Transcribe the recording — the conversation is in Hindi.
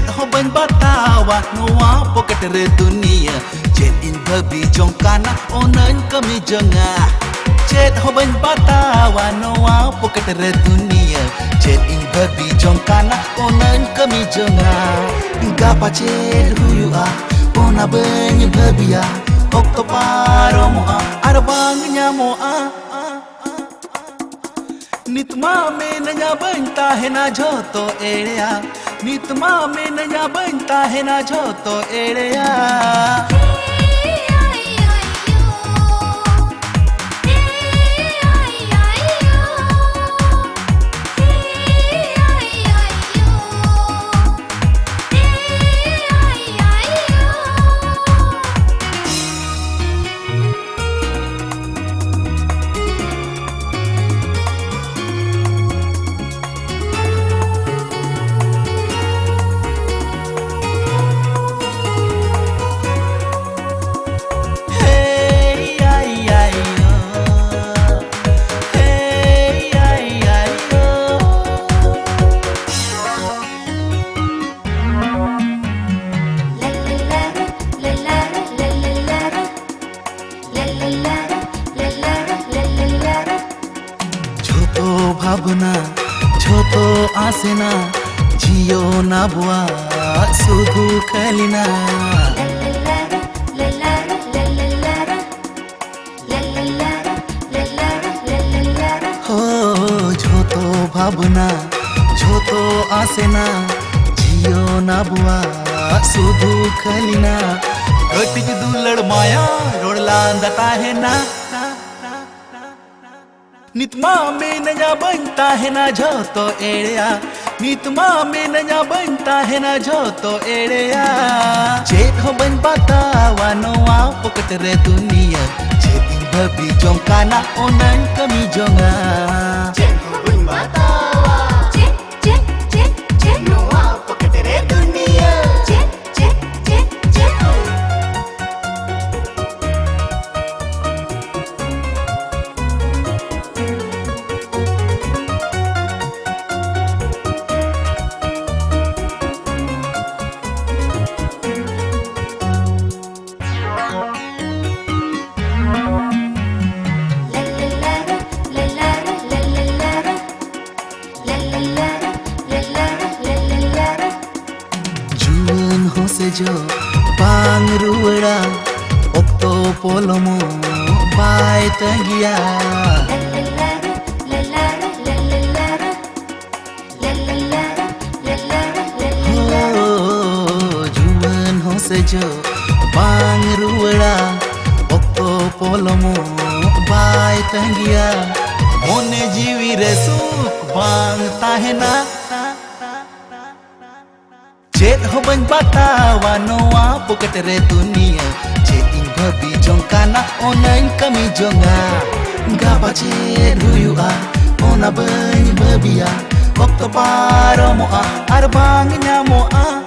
Chet ho ban batawa noa pocket re dunia Chet in babi jongkana onan kami jonga Chet ho ban batawa noa pocket re dunia Chet in babi jongkana onan kami jonga Gapa chet huyu a ona banyi babia okto paro mo a arbang nyamo a Nitma में नया बनता है ना जो तो एड़िया नितमा में नया बनता है ना जो तो एड़िया भावना छोटो आसेना जियो ना बुआ सुधु खलिना हो छोटो भावना छोटो आसेना जियो ना बुआ सुधु खलिना गटिज दुलड़ माया रोडला दता है ना नितमा में नया बनता है ना जो तो एड़िया नितमा में नया बनता है ना जो तो एड़िया चेत हो बन बतावा नोआ पोकट रे दुनिया चेतिन भबी जोंकाना ओनन कमी जोंगा चेत हो बन बतावा चेत नोआ पोकट रे दुनिया से जो बांग रुड़ा ओक्तो पोलोमो बाय तंगिया हो जुवन हो से जो बांग रुड़ा ओक्तो पोलोमो बाय तंगिया मोने जीवी रे सुख बांग ताहेना चेत हो बन बतावा नोआ पोकट रे दुनिया चेत इन भबी जोंकाना ओनन कमी जोंगा गapa chet huyu a ona bany babia okto paro mo a arbang nya mo a